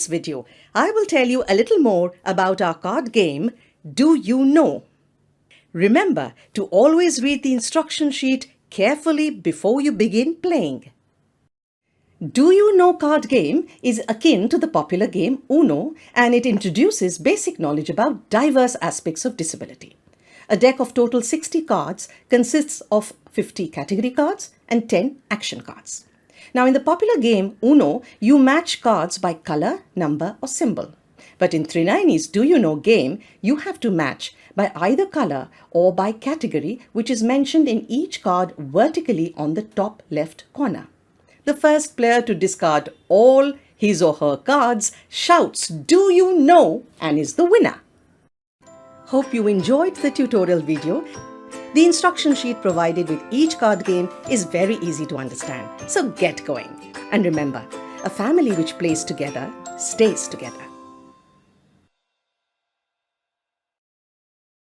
this video, I will tell you a little more about our card game, Do You Know? Remember to always read the instruction sheet carefully before you begin playing. Do You Know card game is akin to the popular game Uno, and it introduces basic knowledge about diverse aspects of disability. A deck of total 60 cards consists of 50 category cards and 10 action cards. Now, in the popular game Uno, you match cards by color, number or symbol. But in Trinayani's Do You Know game, you have to match by either color or by category, which is mentioned in each card vertically on the top left corner. The first player to discard all his or her cards shouts, "Do you know?" and is the winner. Hope you enjoyed the tutorial video. The instruction sheet provided with each card game is very easy to understand, so get going. And remember, a family which plays together stays together.